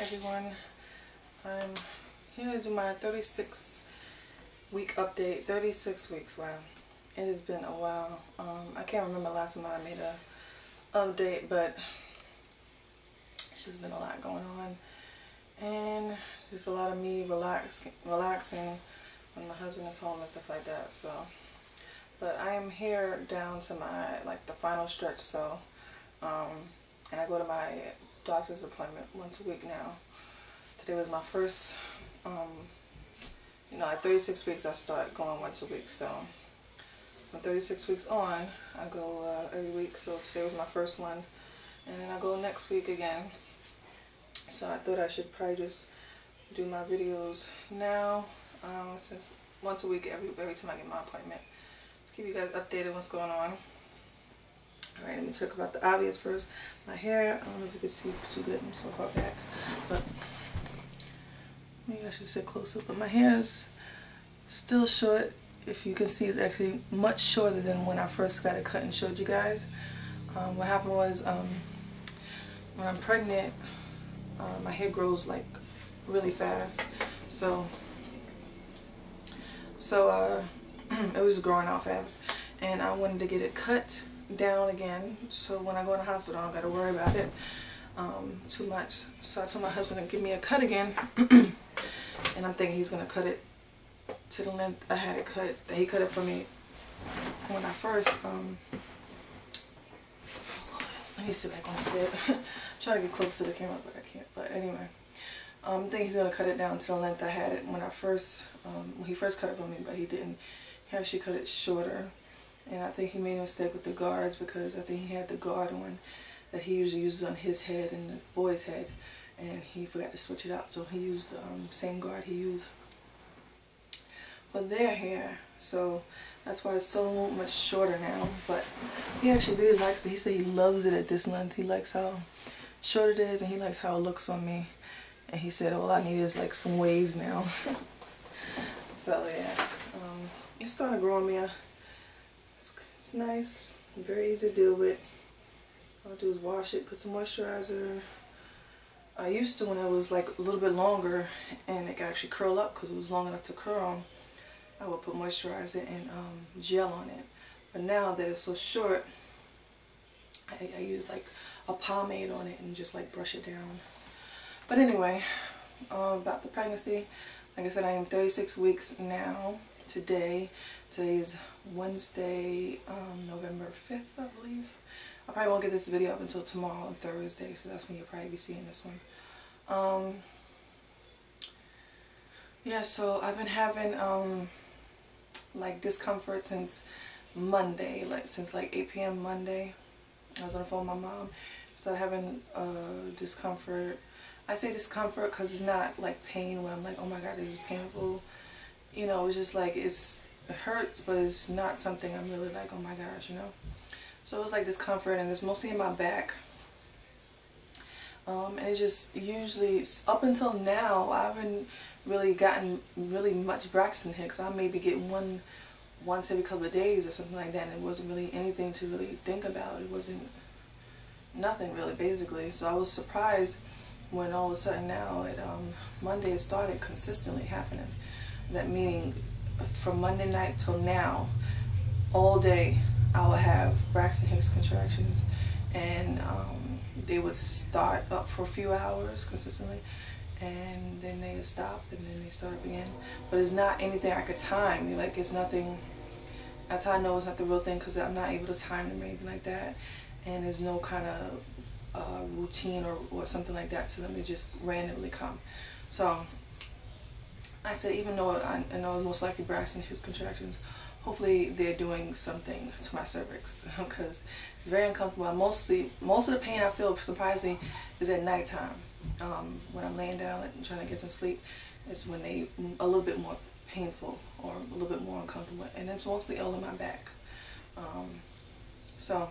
everyone. I'm here to do my 36-week update. 36 weeks, wow. It has been a while. I can't remember the last time I made a update, but it's just been a lot going on. And just a lot of me relaxing when my husband is home and stuff like that. So, but I am here down to my, the final stretch, so, and I go to my doctor's appointment once a week now. Today was my first, at 36 weeks I start going once a week, so from 36 weeks on, I go every week, so today was my first one, and then I go next week again. So I thought I should probably just do my videos now, since once a week, every time I get my appointment. Just keep you guys updated what's going on. Alright, let me talk about the obvious first. My hair, I don't know if you can see too good, I'm so far back, but maybe I should sit closer. But my hair is still short. If you can see, it's actually much shorter than when I first got it cut and showed you guys. What happened was, when I'm pregnant, my hair grows really fast. So it was growing out fast, and I wanted to get it cut down again, so when I go in the hospital I don't got to worry about it too much. So I told my husband to give me a cut again, and I'm thinking he's going to cut it to the length I had it cut. He cut it for me when I first, let me sit back on the bed. I'm trying to get close to the camera, but I can't. But anyway, I think he's going to cut it down to the length I had it when he first cut it for me, but he didn't. He actually cut it shorter. And I think he made a mistake with the guards, because I think he had the guard on that he usually uses on his head and the boy's head, and he forgot to switch it out. So he used the same guard he used for their hair. So that's why it's so much shorter now. But he actually really likes it. He said he loves it at this length. He likes how short it is, and he likes how it looks on me. And he said all I need is some waves now. So yeah, it's starting to grow on me. It's nice, very easy to deal with. All I do is wash it, put some moisturizer. I used to, when it was a little bit longer and it could actually curl up because it was long enough to curl, I would put moisturizer and gel on it. But now that it's so short, I use a pomade on it and just brush it down. But anyway, about the pregnancy, like I said, I am 36 weeks now. Today is Wednesday, November 5th, I believe. I probably won't get this video up until tomorrow on Thursday, so that's when you'll probably be seeing this one. Yeah, so I've been having discomfort since Monday, since 8 p.m. Monday. I was on the phone with my mom. Started having discomfort. I say discomfort because it's not pain where I'm oh my god, this is painful. It's just it hurts, but it's not something I'm really oh my gosh, So it was discomfort, and it's mostly in my back. And it just usually, up until now, I haven't really gotten much Braxton Hicks. I maybe get one once every couple of days or something like that, and it wasn't really anything to really think about. It wasn't nothing really, basically. So I was surprised when all of a sudden now at Monday it started consistently happening. That meaning from Monday night till now, all day I would have Braxton Hicks contractions, and they would start up for a few hours consistently, and then they would stop, and then they start up again. But it's not anything I could time. It's nothing. That's how I know it's not the real thing, because I'm not able to time them or anything like that, and there's no kind of routine or something like that to them. They just randomly come. So I said, even though I know it's most likely Braxton Hicks contractions, hopefully they're doing something to my cervix, because it's very uncomfortable. Most of the pain I feel, surprisingly, is at nighttime. When I'm laying down and trying to get some sleep, it's when they a little bit more painful or a little bit more uncomfortable, and it's mostly all in my back. So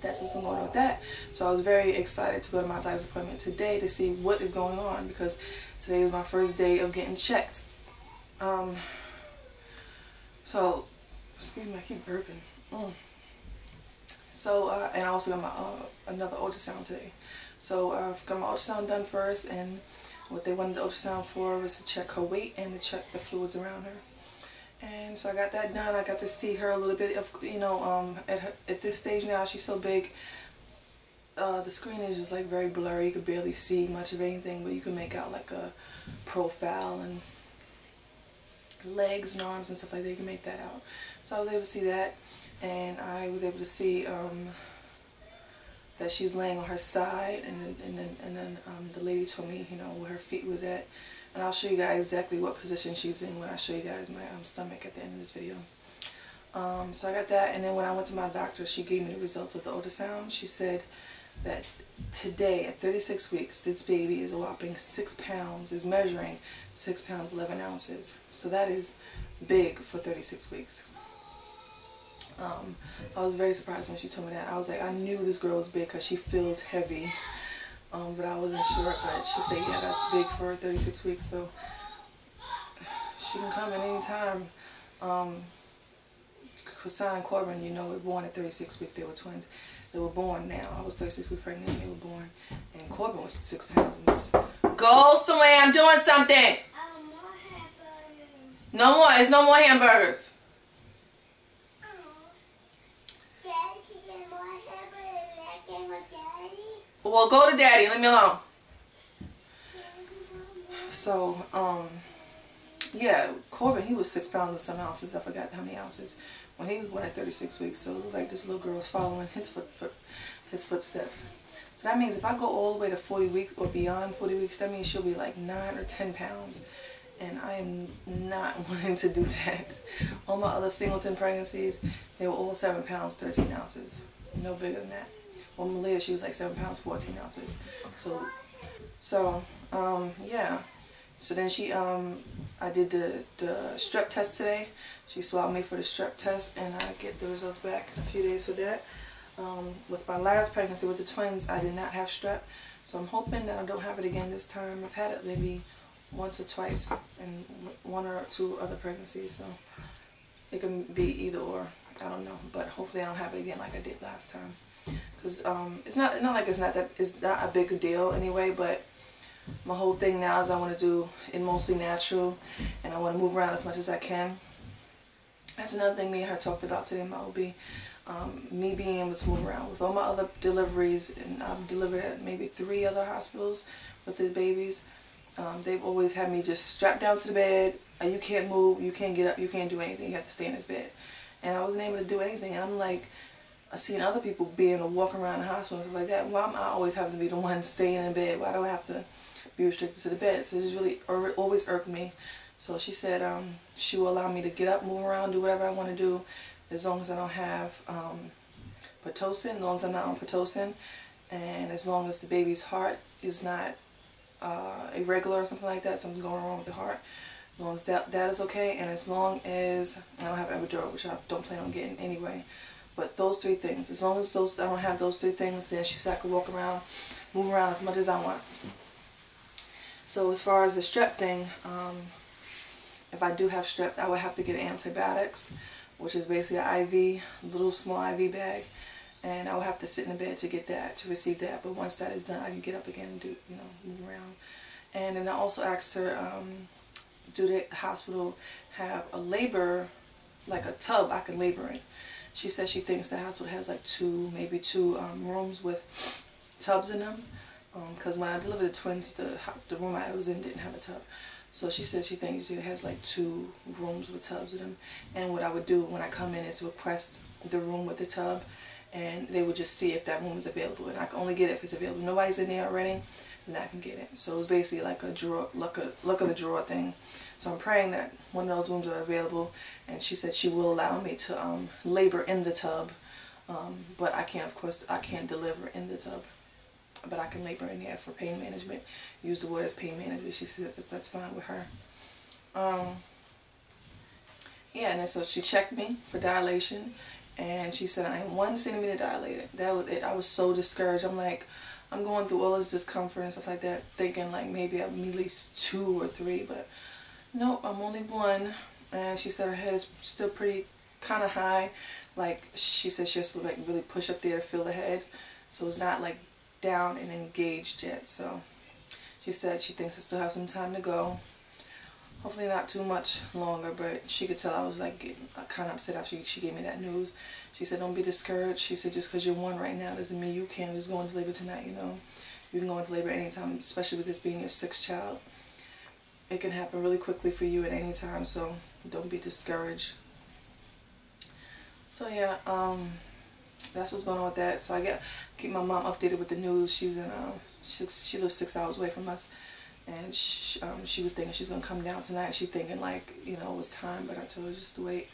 that's what's been going on with that. So I was very excited to go to my doctor's appointment today to see what is going on, because today is my first day of getting checked. So, excuse me, I keep burping. So, and I also got my another ultrasound today. So I've got my ultrasound done first, and what they wanted the ultrasound for was to check her weight and to check the fluids around her. And so I got that done. I got to see her a little bit of, at this stage now, she's so big, the screen is just like very blurry. You could barely see much of anything, but you can make out like a profile and legs and arms and stuff like that. You can make that out. So I was able to see that, and I was able to see that she's laying on her side, and then the lady told me, where her feet was at, and I'll show you guys exactly what position she's in when I show you guys my stomach at the end of this video. So I got that, and then when I went to my doctor, she gave me the results of the ultrasound. She said that today, at 36 weeks, this baby is a whopping 6 pounds, is measuring 6 pounds 11 ounces. So that is big for 36 weeks. I was very surprised when she told me that. I was like, I knew this girl was big because she feels heavy, but I wasn't sure. But she said, yeah, that's big for 36 weeks, so she can come at any time. Hassan and Corbin, were born at 36 weeks. They were twins. They were born now. I was 36 weeks pregnant and they were born. And Corbin was 6 pounds. Go somewhere, I'm doing something! More hamburgers. No more, there's no more hamburgers. Daddy, can you get more hamburgers like I came with Daddy? Well, go to Daddy, leave me alone. So, yeah, Corbin, he was 6 pounds and some ounces. I forgot how many ounces when he was born at 36 weeks. So it looked like this little girl's following his footsteps. So that means if I go all the way to 40 weeks or beyond 40 weeks, that means she'll be like 9 or 10 pounds. And I am not wanting to do that. All my other singleton pregnancies, they were all 7 pounds, 13 ounces. No bigger than that. Well, Malia, she was like 7 pounds, 14 ounces. So, yeah. So then I did the strep test today. She swabbed me for the strep test, and I get the results back in a few days for that. With my last pregnancy with the twins, I did not have strep. So I'm hoping that I don't have it again this time. I've had it maybe once or twice in 1 or 2 other pregnancies. So it can be either or. I don't know. But hopefully I don't have it again like I did last time. Because it's not like it's not a big deal anyway, but my whole thing now is I want to do it mostly natural, and I want to move around as much as I can. That's another thing me and her talked about today in my OB. Me being able to move around. With all my other deliveries, and I've delivered at maybe 3 other hospitals with the babies, they've always had me just strapped down to the bed. You can't move, you can't get up, you can't do anything, you have to stay in this bed. And I wasn't able to do anything, and I'm like, I've seen other people being able to walk around the hospital and stuff like that. Why am I always having to be the one staying in bed? Why do I have to be restricted to the bed? So it just really always irked me. So she said she will allow me to get up, move around, do whatever I want to do, as long as I don't have Pitocin, as long as I'm not on Pitocin, and as long as the baby's heart is not irregular or something like that, something going wrong with the heart. As long as that is okay, and as long as I don't have epidural, which I don't plan on getting anyway. But those 3 things, as long as I don't have those 3 things, then she said I could walk around, move around as much as I want. So as far as the strep thing, if I do have strep, I would have to get antibiotics, which is basically an IV, little small IV bag, and I would have to sit in the bed to get that, to receive that. But once that is done, I can get up again and do, move around. And then I also asked her, do the hospital have a labor, like a tub I can labor in? She says she thinks the hospital has like maybe two rooms with tubs in them. Because when I delivered the twins, the room I was in didn't have a tub. So she said she thinks it has like 2 rooms with tubs in them. And what I would do when I come in is request the room with the tub, and they would just see if that room is available. And I can only get it if it's available. Nobody's in there already, then I can get it. So it's basically like a drawer, luck of the drawer thing. So I'm praying that one of those rooms are available, and she said she will allow me to labor in the tub, but I can't, of course, I can't deliver in the tub, but I can labor in there for pain management. Use the word as pain management. She said that's fine with her. Yeah, and then so she checked me for dilation, and she said I am 1 centimeter dilated. That was it. I was so discouraged. I'm like, I'm going through all this discomfort and stuff like that, thinking like maybe I'm at least 2 or 3, but nope, I'm only 1. And she said her head is still pretty kind of high. Like she said she has to like really push up there to feel the head. So it's not like down and engaged yet. So she said she thinks I still have some time to go. Hopefully not too much longer, but she could tell I was like getting kind of upset after she gave me that news. She said, don't be discouraged. She said, just because you're 1 right now doesn't mean you can just go into labor tonight, you know. You can go into labor anytime, especially with this being your 6th child. It can happen really quickly for you at any time, so don't be discouraged. So yeah, that's what's going on with that. So I keep my mom updated with the news. She's in she lives 6 hours away from us, and she was thinking she's gonna come down tonight. She's thinking like, you know, it was time, but I told her just to wait.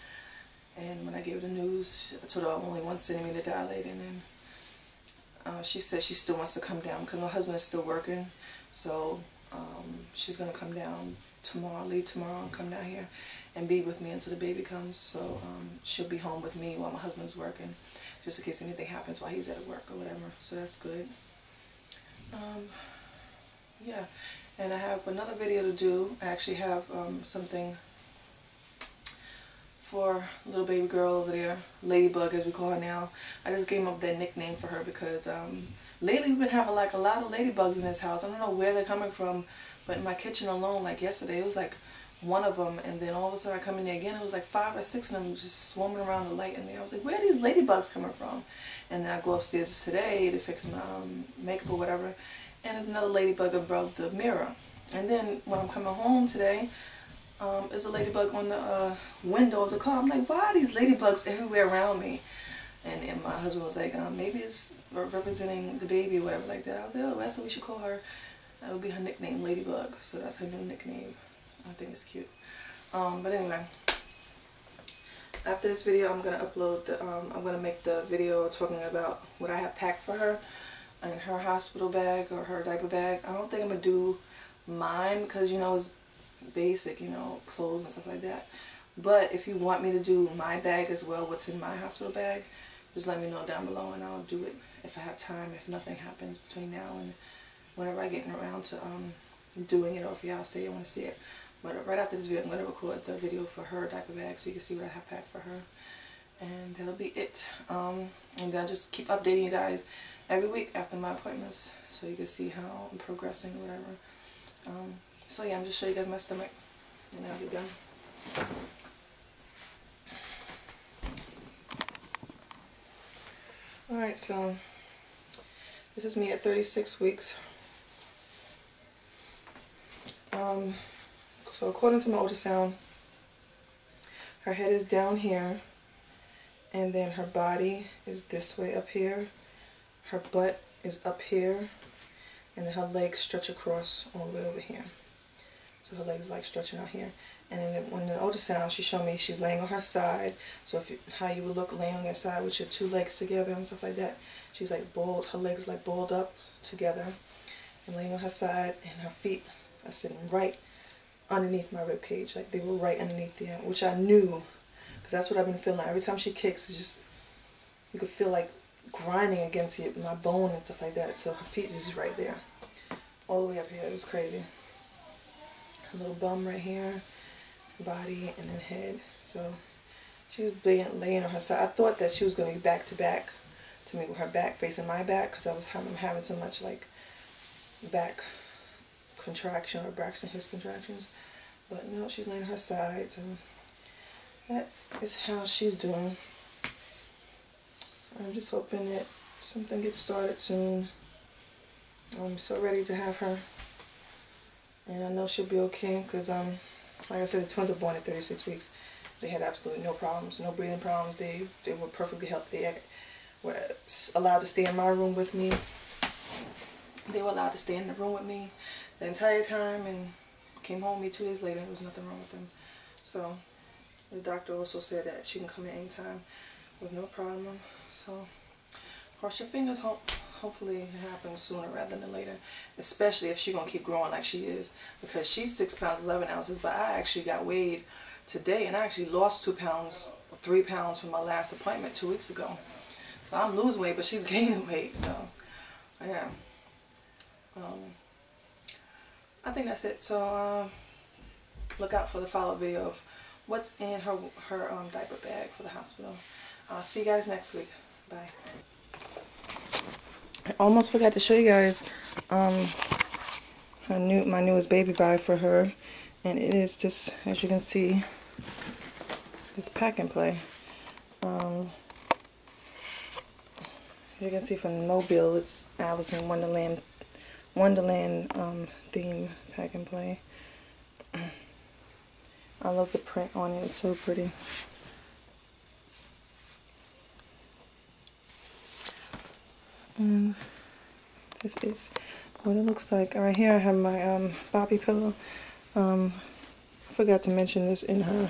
And when I gave her the news, I told her I'm only 1 centimeter dilated, and then she said she still wants to come down because my husband is still working. So she's gonna come down tomorrow, leave tomorrow, and come down here and be with me until the baby comes. So she'll be home with me while my husband's working, just in case anything happens while he's at work or whatever. So that's good. Yeah, and I have another video to do. I actually have something for little baby girl over there, Ladybug as we call her now. I just came up with that nickname for her because lately we've been having like a lot of ladybugs in this house. I don't know where they're coming from, but in my kitchen alone, like yesterday, it was like 1 of them, and then all of a sudden I come in there again, it was like 5 or 6 of them just swarming around the light in there. I was like, where are these ladybugs coming from? And then I go upstairs today to fix my makeup or whatever, and there's another ladybug above the mirror. And then when I'm coming home today, there's a ladybug on the window of the car. I'm like, why are these ladybugs everywhere around me? And my husband was like, maybe it's representing the baby or whatever like that. I was like, oh, that's what we should call her. That would be her nickname, Ladybug. So that's her new nickname. I think it's cute. But anyway, after this video, I'm gonna upload I'm gonna make the video talking about what I have packed for her in her hospital bag or her diaper bag. I don't think I'm gonna do mine because, you know, it's basic, you know, clothes and stuff like that. But if you want me to do my bag as well, what's in my hospital bag, just let me know down below and I'll do it if I have time, if nothing happens between now and whenever I get around to doing it, or if y'all say you want to see it. But right after this video, I'm going to record the video for her diaper bag so you can see what I have packed for her. And that'll be it. And then I'll just keep updating you guys every week after my appointments so you can see how I'm progressing or whatever. So yeah, I'm just showing you guys my stomach and I'll be done. Alright, so this is me at 36 weeks. So according to my ultrasound, her head is down here, and then her body is this way up here, her butt is up here, and then her legs stretch across all the way over here. So her legs like stretching out here. And then when the ultrasound, she showed me she's laying on her side. So how you would look laying on that side with your 2 legs together and stuff like that. She's like balled, her legs like balled up together and laying on her side, and her feet are sitting right underneath my rib cage, like they were right underneath there, which I knew, because that's what I've been feeling. Every time she kicks, it's just, you could feel like grinding against my bone and stuff like that. So her feet is just right there, all the way up here. It was crazy. Her little bum right here, body, and then head. So she was laying on her side. I thought that she was going to be back to back to me with her back facing my back, because I'm having so much like back contraction or Braxton Hicks contractions. But no, she's laying on her side. So that is how she's doing. I'm just hoping that something gets started soon. I'm so ready to have her, and I know she'll be okay, because like I said, the twins were born at 36 weeks. They had absolutely no problems, no breathing problems. They were perfectly healthy. They were allowed to stay in my room with me. They were allowed to stay in the room with me the entire time, and came home with me 2 days later. There was nothing wrong with them. So the doctor also said that she can come in anytime with no problem. So cross your fingers. Hopefully it happens sooner rather than later, especially if she's going to keep growing like she is, because she's 6 pounds 11 ounces, but I actually got weighed today, and I actually lost 2 pounds or 3 pounds from my last appointment 2 weeks ago. So I'm losing weight, but she's gaining weight. So yeah, I think that's it. So look out for the follow-up video of what's in her diaper bag for the hospital. I'll see you guys next week. Bye. I almost forgot to show you guys my newest baby bag for her, and it is just, as you can see, it's Pack and Play. You can see from Mobile, it's Alice in Wonderland theme Pack and Play. I love the print on it, it's so pretty. And this is what it looks like. Right here I have my Bobby pillow. I forgot to mention this in her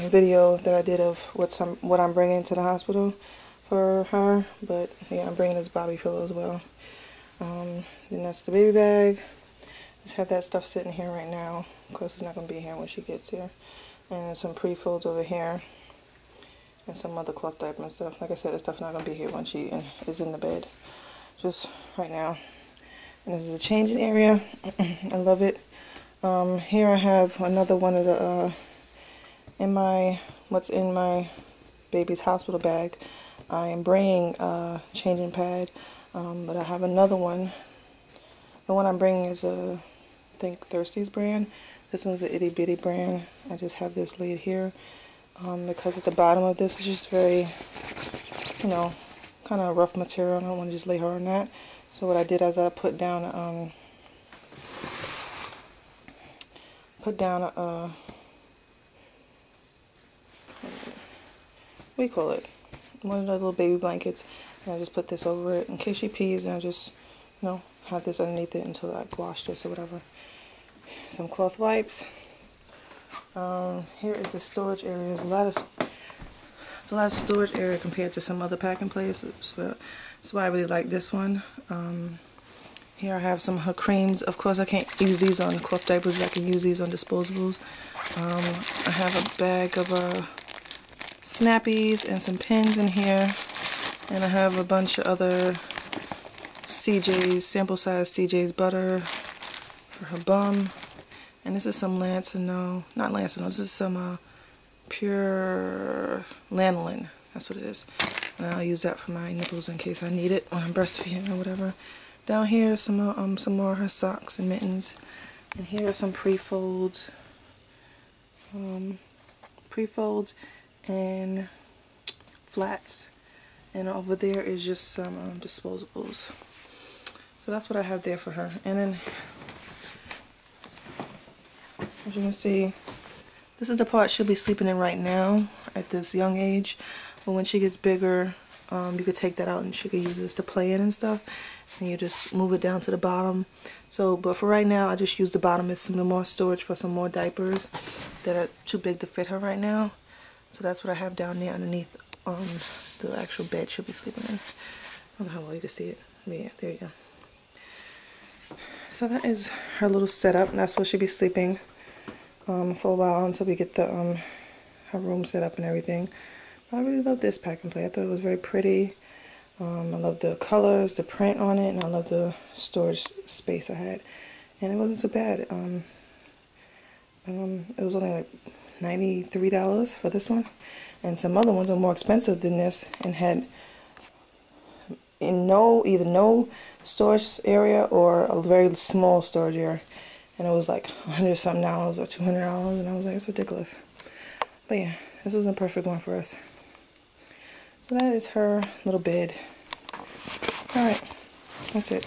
video that I did of what I'm bringing to the hospital for her, but yeah, I'm bringing this Bobby pillow as well. Then that's the baby bag. Just have that stuff sitting here right now. Of course, it's not going to be here when she gets here. And then some pre-folds over here, and some other cloth diaper and stuff. Like I said, this stuff's not going to be here when she is in the bed. Just right now. And this is a changing area. I love it. Here I have another one of the what's in my baby's hospital bag. I am bringing a changing pad, but I have another one. The one I'm bringing is I think Thirsty's brand. This one's an itty bitty brand. I just have this laid here because at the bottom of this is just very, you know, kind of rough material. I don't want to just lay her on that. So what I did is I put down a what do you call it? One of the little baby blankets, and I just put this over it in case she pees, and I just, you know, have this underneath it until I wash this or whatever. Some cloth wipes. Here is the storage area. There's a lot of storage area compared to some other Pack and Plays, so that's why I really like this one. Here I have some of her creams. Of course, I can't use these on cloth diapers. I can use these on disposables. I have a bag of snappies and some pins in here, and I have a bunch of other CJ's, sample size CJ's butter for her bum, and this is some Lancino, not Lancino, this is some pure lanolin, that's what it is, and I'll use that for my nipples in case I need it when I'm breastfeeding or whatever. Down here some more of her socks and mittens, and here are some pre-folds, and flats, and over there is just some disposables. So that's what I have there for her. And then, as you can see, this is the part she'll be sleeping in right now at this young age, but when she gets bigger, you could take that out and she could use this to play in and stuff, and you just move it down to the bottom. So, but for right now, I just use the bottom as some more storage for some more diapers that are too big to fit her right now. So that's what I have down there underneath the actual bed she'll be sleeping in. I don't know how well you can see it. But yeah, there you go. So that is her little setup, and that's where she'll be sleeping for a while until we get the her room set up and everything. But I really love this Pack and Play. I thought it was very pretty. I love the colors, the print on it, and I love the storage space I had. And it wasn't so bad. It was only like $93 for this one, and some other ones are more expensive than this and had either no storage area or a very small storage area, and it was like $100-something or $200, and I was like, it's ridiculous. But yeah, this was a perfect one for us. So that is her little bed. Alright, that's it.